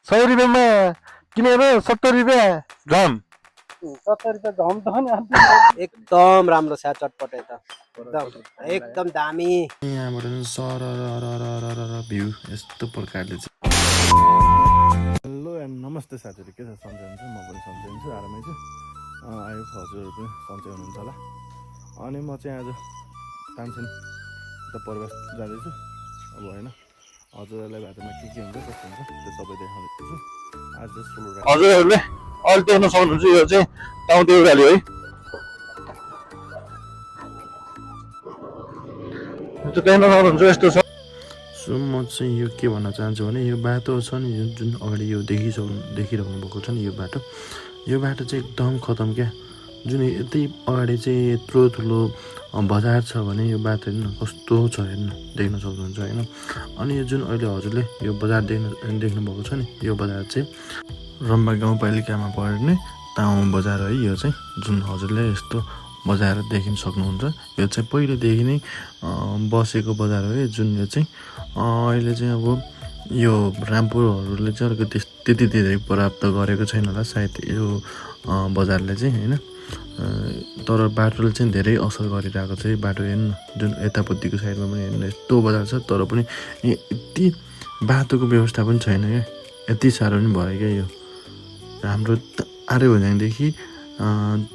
100 रुपियाँमा किनेर 70 रुपियाँ घाम 70 रुपियाँ घम त नि एकदम राम्रो छ चटपटे त एकदम दामी यहाँबाट सर भ्यू यस्तो प्रकारले चाहिँ हेलो एन्ड नमस्ते साथीहरू के छ सन्चै हुनुहुन्छ म पनि सन्चै हुन्छु आरामै छु आई होप हजुरहरू पनि सन्चै हुनुहुन्छ होला अनि म चाहिँ आज तानसेन त प्रवास जाँदैछु अब होइन हजुरहरूलाई बाटोमा के हुन्छ कस्तो हुन्छ त्यो सबै देखाउँदैछु आज सोलो राइड हजुरहरूले अहिले देख्न सक्नुहुन्छ यो चाहिँ टाउदेउ भ्याली है देख्न सक्नुहुन्छ यस्तो छ सो म चाहिँ यो के भन्न चाहन्छु भने यो बाटो छ नि जुन अगाडि यो देखिराख्नु भएको छ नि यो बाटो चाहिँ एकदम खतम क्या जुन यति अगाडि चाहिँ यत्रो ठुलो बजार छ भने यो बाटो हेर्नु कस्तो छ हेर्नु देख्न सक्नुहुन्छ होइन अनि यो जुन अहिले हजुरले यो बजार देख्नुभएको छ नि यो बजार चाहिँ रम्बा गाउँपालिकामा पर्ने ताउ बजार है यो चाहिँ जुन हजुरले यस्तो बजार देखिन सक्नुहुन्छ यो चाहिँ पहिलेदेखि नै बसेको बजार हो है जुन यो चाहिँ अहिले चाहिँ अब यो रामपुरहरूले चाहिँ अलिकति त्यति धेरै प्राप्त गरेको छैन होला सायद यो बजारले चाहिँ होइन तर बाटोले चाहिँ धेरै असर गरिरहेको छ है बाटो हेर्नु जुन यतापट्टिको साइडमा पनि हेर्नु यस्तो बजार छ तर पनि यति बाटोको व्यवस्था पनि छैन क्या यति साह्रो पनि भयो क्या यो हाम्रो आर्य भोज्याङदेखि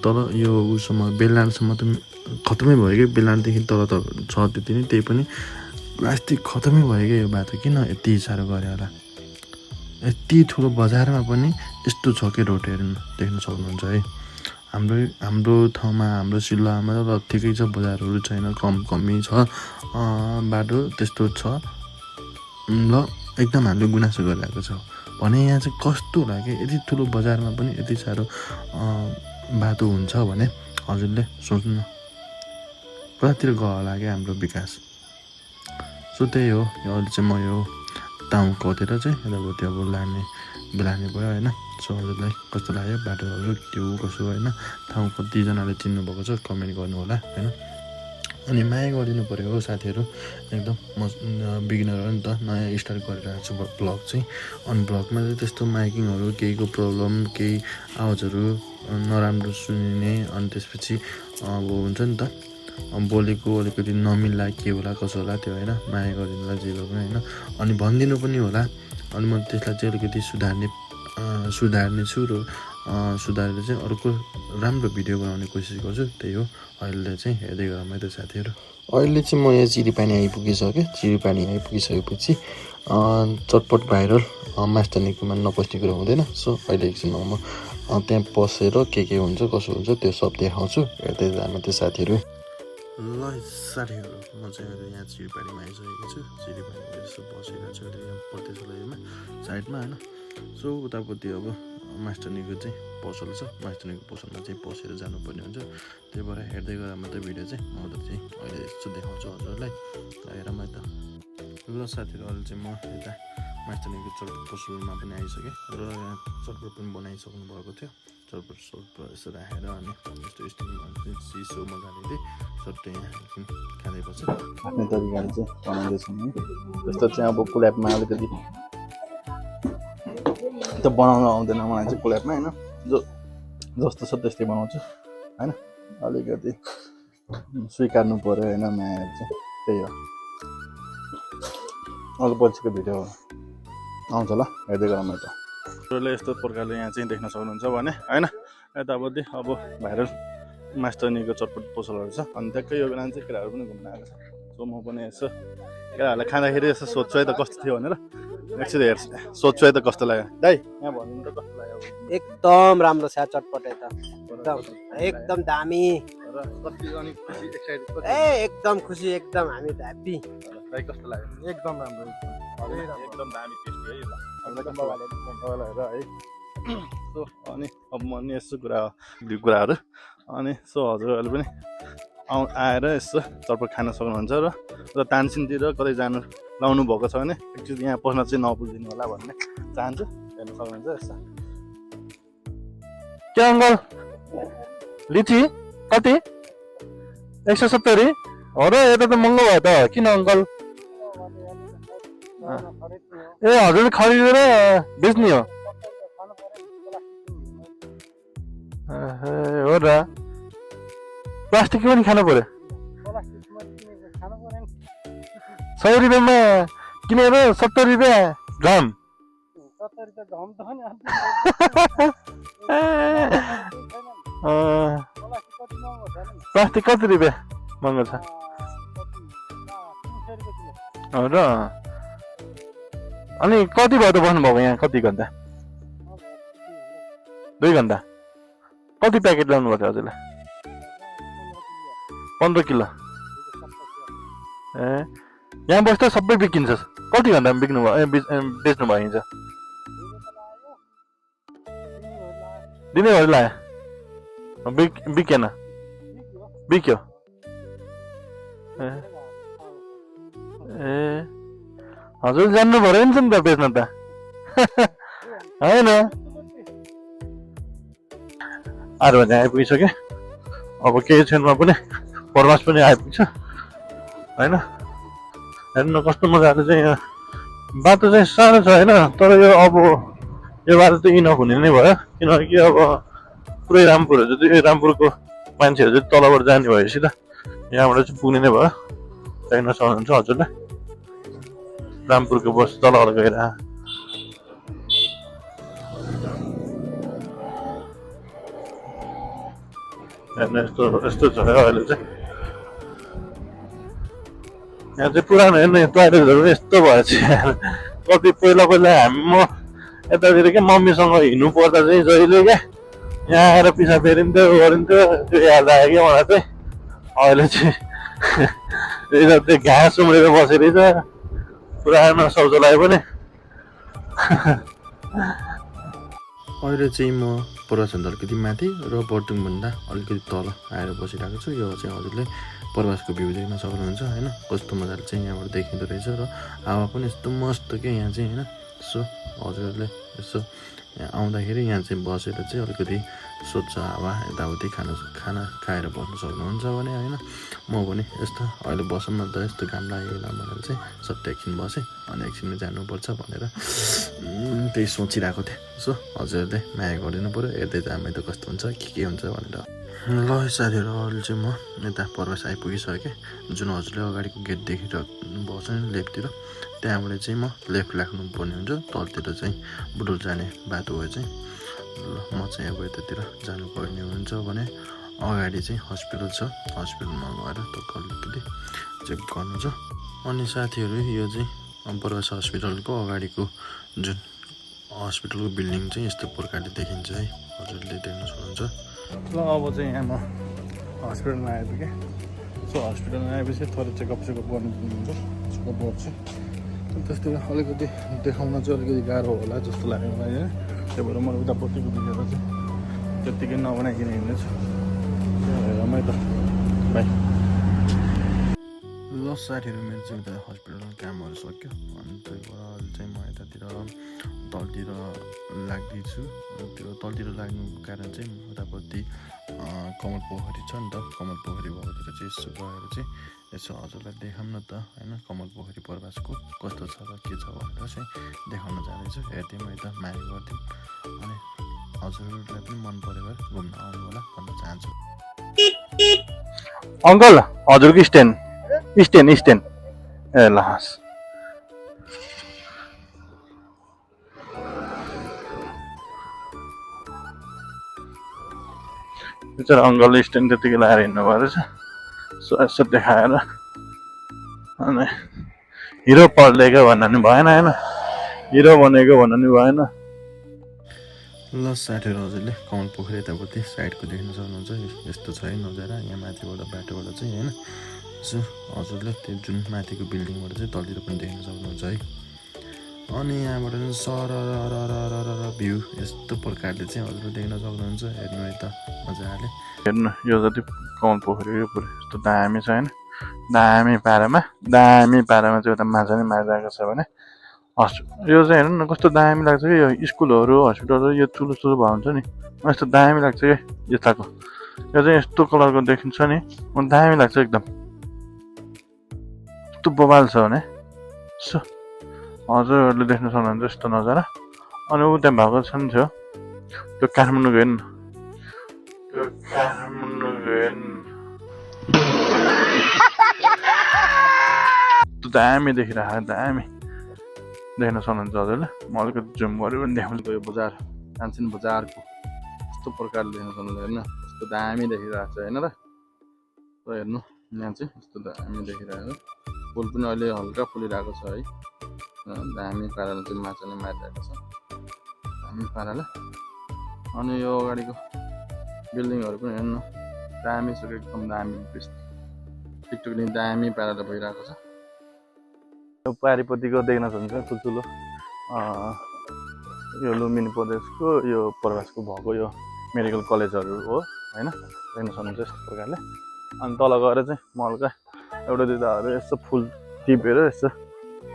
तल यो उसम्म बेलडाँडासम्म त खतमै भयो क्या बेलडाँडादेखि तल त छ त्यति नै त्यही पनि लास्टै खतमै भयो क्या यो बाटो किन यति साह्रो गऱ्यो होला यति ठुलो बजारमा पनि यस्तो छ कि रोड हेर्नु देख्न सक्नुहुन्छ है हाम्रो ठाउँमा हाम्रो जिल्लामा त ठिकै छ बजारहरू छैन कमी छ बाटो त्यस्तो छ ल एकदम हामीले गुनासो गरिरहेको छ भने यहाँ चाहिँ कस्तो होला कि यति ठुलो बजारमा पनि यति साह्रो बाटो हुन्छ भने हजुरले सोच्नु कतातिर गयो होला क्या हाम्रो विकास सो त्यही हो अहिले चाहिँ म यो टाउनकोतिर चाहिँ यतापट्टि अब लाने भयो होइन सो हजुरलाई कस्तो लाग्यो बाटोहरू के हो कसो होइन ठाउँ कतिजनाले चिन्नुभएको छ कमेन्ट गर्नु होला होइन अनि माया गरिदिनु पऱ्यो हो साथीहरू एकदम म बिगिनर हो नि त नयाँ स्टार्ट गरिरहेको छु ब्लग चाहिँ अनि ब्लगमा चाहिँ त्यस्तो माइकिङहरू केहीको प्रब्लम केही आवाजहरू नराम्रो सुनिने अनि त्यसपछि अब हुन्छ नि त बोलेको अलिकति नमिल्ला के होला कसो होला त्यो होइन माया गरिदिनुलाई जे भए पनि होइन अनि भनिदिनु पनि होला अनि म त्यसलाई चाहिँ अलिकति सुधार्ने छु र सुधारेर चाहिँ अर्को राम्रो भिडियो बनाउने कोसिस गर्छु त्यही हो अहिले चाहिँ हेर्दै गरौँ है त साथीहरू अहिले चाहिँ म यहाँ चिरीपानी आइपुगिसकेँ चिरीपानी आइपुगिसकेपछि चटपट भाइरल मास्टरनीकोमा नपस्ने कुरो हुँदैन सो अहिले एकछिनमा म त्यहाँ पसेर के हुन्छ कसो हुन्छ त्यो सब देखाउँछु हेर्दै जानु त्यो साथीहरू ल साथीहरू म चाहिँ अहिले यहाँ चिरीपानीमा आइसकेको छु चिरीपानीमा यसो बसेको छु यहाँ पर्दैछलामा साइडमा होइन सो उतापट्टि अब मास्टरनीको चाहिँ पसल छ मास्टरनीको पसलमा चाहिँ पसेर जानुपर्ने हुन्छ त्यही भएर हेर्दै गएर मात्रै भिडियो चाहिँ म त चाहिँ अहिले यस्तो देखाउँछु हजुरलाई हेरौँ है त ल साथीहरू अहिले चाहिँ म यता मास्टरनीको चटपट पसलमा पनि आइसकेँ र यहाँ चटपट पनि बनाइसक्नु भएको थियो चटपट यसो राखेर अनि यस्तो स्टिममा चिसो मजाले चाहिँ सट्टै यहाँ खाँदै बस्छ आफ्नै तरिकाले चाहिँ बनाउँदैछौँ है जस्तो चाहिँ अब कुल्यापमा अलिकति त्यो बनाउनु आउँदैन मलाई चाहिँ कुल्यापमा होइन जस्तो छ त्यस्तै बनाउँछु होइन अलिकति स्वीकार्नु पऱ्यो होइन मायाहरू चाहिँ त्यही हो अझ पछिको भिडियो आउँछ ल हेर्दै गरौँ त यस्तो प्रकारले यहाँ चाहिँ देख्न सक्नुहुन्छ भने होइन यतापट्टि अब भाइरल मास्टरनीको चटपट पसलहरू छ अनि ट्याक्कै यो बेला चाहिँ केटाहरू पनि घुम्न आएको छ सो म पनि यसो केटाहरूलाई खाँदाखेरि यसो सोध्छु है त कस्तो थियो भनेर एकछिन हेर्छु सोध्छु है त कस्तो लाग्यो दाइ यहाँ भनिदिनु त कस्तो लाग्यो एकदम राम्रो छ चटपटे त एकदम दामी एकदम खुसी एकदम हामी त ह्याप्पी दाइ कस्तो लाग्यो एकदम राम्रो एकदम दामी टेस्टी है है सो अनि अब म नि यस्तो कुराहरू अनि सो हजुरहरूले पनि आएर यसो चटपट खान सक्नुहुन्छ र तानसिनतिर कतै जानु लाउनु भएको छ भने एकचोटि यहाँ पस्न चाहिँ नपुगिदिनु होला भन्ने चाहन्छु हेर्न सक्नुहुन्छ यस्तो के अङ्कल लिची कति 170 हो र यता त महँगो भयो त किन अङ्कल ए हजुरले खरिदेर बेच्ने हो हो र प्लास्टिकको पनि खानु पर्यो 100 रुपियाँमा किनेर 70 रुपियाँ ड्रम प्लास्टिक कति रुपियाँ महँगो छ र अनि कति भयो त बस्नुभएको यहाँ कति घन्टा 2 घन्टा कति प्याकेट ल्याउनु पर्छ हजुरले 15 किलो ए यहाँ बस्दा सबै बिकिन्छ कति घन्टामा बिक्नु भयो बेच्नु भयो हिजो दिनैभरि लाग्यो बिकेन बिक्यो ए हजुर जान्नु पर्यो नि त बेच्न त होइन आएर भने आइपुगिसक्यो अब केही क्षणमा पनि प्रवास पनि आइपुग्छ होइन हेर्नु कस्तो मजाले चाहिँ यहाँ बाटो चाहिँ सानो छ होइन तर यो अब यो बाटो त इनफ हुने नै भयो किनकि अब पुरै रामपुरहरू चाहिँ रामपुरको मान्छेहरू चाहिँ तलबाट जाने भएपछि त यहाँबाट चाहिँ पुग्ने नै भयो देख्न सक्नुहुन्छ हजुरले रामपुरको बस तलबाट गएर हेर्नु यस्तो छ अहिले चाहिँ यहाँ चाहिँ पुरानो हेर्नु टोइलेटहरू पनि यस्तो भएछ कति पहिला म यतातिर क्या मम्मीसँग हिँड्नु पर्दा चाहिँ जहिले क्या यहाँ आएर पिसा फेरिन्थ्यो गरिन्थ्यो त्यो याद आयो क्या मलाई चाहिँ अहिले चाहिँ त्यो घाँस उम्रेर बसेर छ पुरानो शौचालय पनि अहिले चाहिँ म प्रवासभन्दा अलिकति माथि र बर्तुङभन्दा अलिकति तल आएर बसिरहेको छु यो चाहिँ हजुरले प्रवासको भ्यू देख्न सक्नुहुन्छ होइन कस्तो मजाले चाहिँ यहाँबाट देखिँदो रहेछ र हावा पनि यस्तो मस्त क्या यहाँ चाहिँ होइन यसो हजुरहरूले यसो यहाँ आउँदाखेरि यहाँ चाहिँ बसेर चाहिँ अलिकति स्वच्छ हावा यताउति खाना खाएर बस्नु सक्नुहुन्छ भने होइन म पनि यस्तो अहिले बसौँ न त यस्तो घाम लागेन भनेर चाहिँ सट्ट एकछिन बसेँ अनि एकछिनमा जानुपर्छ भनेर त्यही सोचिरहेको थिएँ सो हजुरहरूले माया गरिदिनु पऱ्यो हेर्दै जामै त कस्तो हुन्छ के हुन्छ भनेर ल साथीहरू अहिले चाहिँ म यता प्रवास आइपुगिसकेँ जुन हजुरले अगाडिको गेट देखिरहनु भएको छ नि लेफ्टतिर त्यहाँबाट चाहिँ म लेफ्ट लाग्नु पर्ने हुन्छ तलतिर चाहिँ बुटोल जाने बाटो हो चाहिँ ल म चाहिँ अब यतातिर जानुपर्ने हुन्छ भने अगाडि चाहिँ हस्पिटल छ हस्पिटलमा गएर टक्क अलिकति चेक गर्नु छ अनि साथीहरू यो चाहिँ प्रवास हस्पिटलको अगाडिको जुन हस्पिटलको बिल्डिङ चाहिँ यस्तो प्रकारले देखिन्छ है हजुरले देख्न सक्नुहुन्छ ल अब चाहिँ यहाँ म हस्पिटलमा आइपुगेँ सो हस्पिटलमा आएपछि थोरै चेकअप गर्नु पर्नुहुन्छ चेकअप गर्छु त्यस्तो अलिकति देखाउन चाहिँ अलिकति गाह्रो होला जस्तो लाग्यो मलाई होइन त्यही भएर मैले उतापट्टिको दिएर चाहिँ त्यत्तिकै नबनाइकन हिँड्नेछु रमाइ त बाई ल साथीहरू मेरो चाहिँ उता हस्पिटलमा कामहरू सक्यो अनि त्यही भएर चाहिँ म यतातिर तलतिर लाग्दैछु त्यो तलतिर लाग्नुको कारण चाहिँ उतापट्टि कमल पोखरी छ नि त कमल पोखरी भएकोतिर चाहिँ यसो गएर चाहिँ यसो हजुरलाई देखाउँ न त होइन कमल पोखरी प्रवासको कस्तो छ र के छ भनेर चाहिँ देखाउन जाँदैछु हेर्दै म यता माया गरिदिउँ अनि हजुरहरूलाई पनि मन पऱ्यो भएर घुम्न आउनु होला भन्न चाहन्छु अङ्कल हजुरको स्ट्यान्ड ए ल हस् बिचरा अङ्कलले स्ट्यान्ड त्यतिकै लगाएर हिँड्नु भयो रहेछ सो यसो देखाएर अनि हिरो पल्टेको भन्नु नि भएन होइन हिरो बनेको भन्नु नि भएन ल साथीहरू हजुरले कमल पोखरी यतापट्टि साइडको देख्न सक्नुहुन्छ यस्तो छ है नजारा यहाँ माथिबाट बाटोबाट चाहिँ होइन सो हजुरले त्यो जुन माथिको बिल्डिङबाट चाहिँ तलतिर पनि देख्न सक्नुहुन्छ है अनि यहाँबाट चाहिँ सरर भ्यू यस्तो प्रकारले चाहिँ हजुरले देख्न सक्नुहुन्छ हेर्नु है त मजाले हेर्नु यो जति कमल पोखरी यो पुरै यस्तो दामी छ होइन दामी पारामा चाहिँ एउटा माछा नै मारिरहेको छ भने यो चाहिँ हेर्नु न कस्तो दामी लाग्छ कि यो स्कुलहरू हस्पिटलहरू यो ठुलो ठुलो भयो हुन्छ नि यस्तो दामी लाग्छ क्या यताको यो चाहिँ यस्तो कलरको देखिन्छ नि दामी लाग्छ एकदम यस्तो बबाल छ भने हजुरहरूले देख्न सक्नुहुन्छ यस्तो नजारा अनि ऊ त्यहाँ भएको छ नि थियो त्यो काठमाडौँ गयो नि त्यो काठमाडौँ गयो नि त्यो दामी देखिरहेको दामी देख्न सक्नुहुन्छ हजुरले म अलिकति जुम गरेर पनि देखाउँछु यो बजार कान्छिन बजारको यस्तो प्रकारले देख्न सक्नुहुन्छ हेर्नु यस्तो दामी देखिरहेको छ होइन र हेर्नु यहाँ चाहिँ यस्तो दामी देखिरहेको फुल पनि अहिले हल्का फुलिरहेको छ है दामी पाराले चाहिँ माछाले मारिरहेको छ दामी पाराले अनि यो अगाडिको बिल्डिङहरू पनि हेर्नु दामी छ एकदम दामी टिकटुकले दामी पाराले भइरहेको छ यो पारिपट्टिको देख्न सक्नुहुन्छ ठुल्ठुलो यो लुम्बिनी प्रदेशको यो प्रवासको भएको यो मेडिकल कलेजहरू हो होइन देख्न सक्नुहुन्छ यस्तो प्रकारले अनि तल गएर चाहिँ म हल्का एउटा दुईवटाहरू यसो फुल टिपेर यसो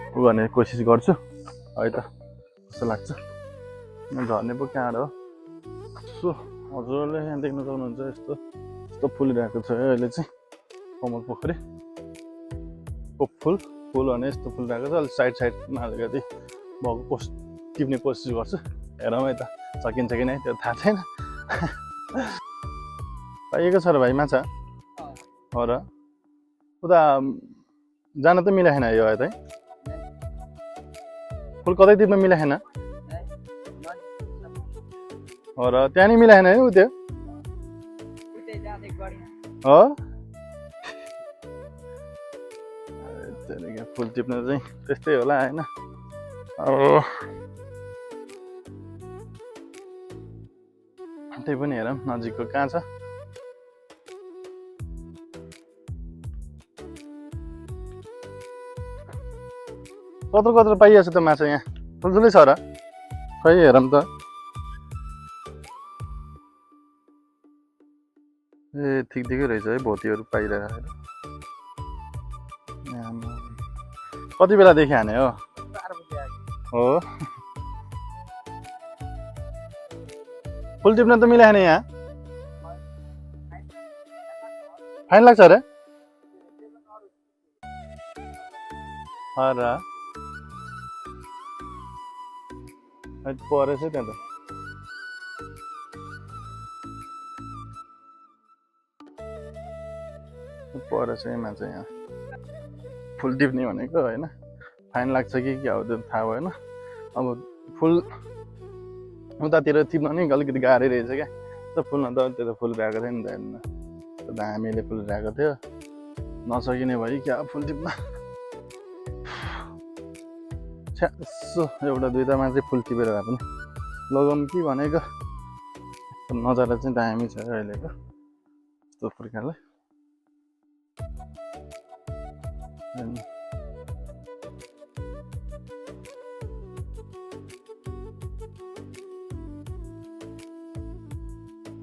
उ गर्ने कोसिस गर्छु है त जस्तो लाग्छ झर्ने पो कहाँ हो सो हजुरहरूले यहाँ देख्न सक्नुहुन्छ यस्तो यस्तो फुलिरहेको छ अहिले चाहिँ कमल पोखरीको फुल भने यस्तो फुलिरहेको छ अलिक साइडमा अलिकति भएको टिप्ने कोसिस गर्छु हेरौँ है त सकिन्छ कि नै त्यो थाहा छैन पाइएको छ र भाइ माछा हो र उता जान त मिलाएन यो है त फुल कतै टिप्न मिलाएन हो र त्यहाँ नि मिलाएन है उ त्यो हो फुल टिप्न चाहिँ त्यस्तै होला होइन अब त्यही पनि हेरौँ नजिकको कहाँ छ कत्रो पाइएको छ त माछा यहाँ ठुल्ठुलै छ र खै हेरौँ त ए ठिकै रहेछ है भोतीहरू पाइरहेको कति बेलादेखि हाने हो फुल टिप्न त मिलाएन यहाँ फाइन लाग्छ अरे परेछ त्यहाँ त परेछ मान्छे यहाँ फुल टिप्ने भनेको होइन फाइन लाग्छ कि क्या हो त्यो थाहा भएन अब फुल उतातिर टिप्न नि अलिकति गाह्रै रहेछ क्या त्यो फुलमा त त्यो त फुल भएको थियो नि त हेर्नु त्यो दामीले फुल रहेको थियो नसकिने भयो क्या फुल टिप्न यसो एउटा दुईवटामा चाहिँ फुल टिपेर भए पनि लगाउँ कि भनेको नजारा चाहिँ दामी छ अहिलेको यस्तो प्रकारले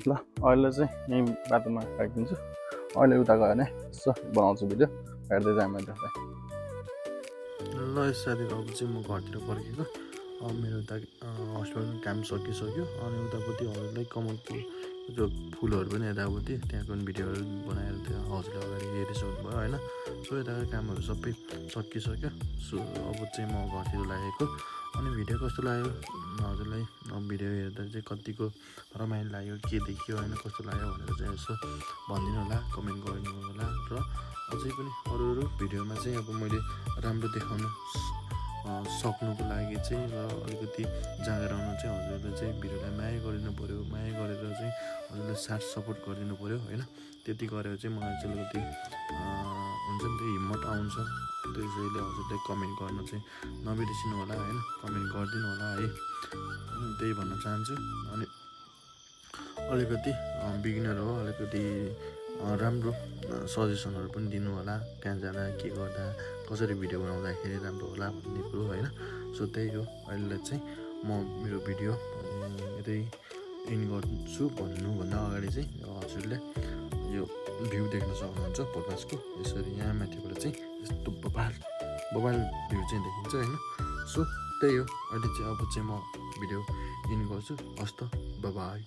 ल अहिले चाहिँ यहीँ बाटोमा राखिदिन्छु अहिले उता गयो भने यसो बनाउँछु भिडियो हेर्दै जाएँ मैले ल साथी अब चाहिँ म घरतिर फर्केको मेरो उता हस्पिटलमा काम सकिसक्यो अनि उतापट्टि हजुरलाई कमलको जो फुलहरू पनि यतापट्टि त्यहाँको भिडियोहरू बनाएर त्यो हजुरले अगाडि हेरिसक्नु भयो होइन सो यताको कामहरू सबै सकिसक्यो सो अब चाहिँ म घरतिर लागेको अनि भिडियो कस्तो लाग्यो हजुरलाई भिडियो हेर्दा चाहिँ कतिको रमाइलो लाग्यो के देखियो होइन कस्तो लाग्यो भनेर चाहिँ यसो भनिदिनु होला कमेन्ट गरिदिनु होला र अझै पनि अरू भिडियोमा चाहिँ अब मैले राम्रो देखाउन सक्नुको लागि चाहिँ र अलिकति जाँगर आउनु चाहिँ हजुरले चाहिँ भिडियोलाई माया गरिदिनु पऱ्यो माया गरेर चाहिँ हजुरले साथ सपोर्ट गरिदिनु पऱ्यो होइन त्यति गरेर चाहिँ मलाई चाहिँ अलिकति हुन्छ नि त्यो हिम्मत आउँछ त्यसैले हजुरले कमेन्ट गर्न चाहिँ नबिर्सिनु होला होइन कमेन्ट गरिदिनु होला है त्यही भन्न चाहन्छु अनि अलिकति बिगिनर हो अलिकति राम्रो सजेसनहरू पनि दिनु होला कहाँ जाँदा के गर्दा कसरी भिडियो बनाउँदाखेरि राम्रो होला भन्ने कुरो होइन सो त्यही हो अहिले चाहिँ म मेरो भिडियो यतै इन गर्छु भन्नुभन्दा अगाडि चाहिँ हजुरले यो भ्यू देख्न सक्नुहुन्छ प्रकाशको यसरी यहाँ माथिबाट चाहिँ यस्तो बबाल भ्यू चाहिँ देखिन्छ होइन सो त्यही हो अहिले चाहिँ अब चाहिँ म भिडियो इन गर्छु हस्त बाइ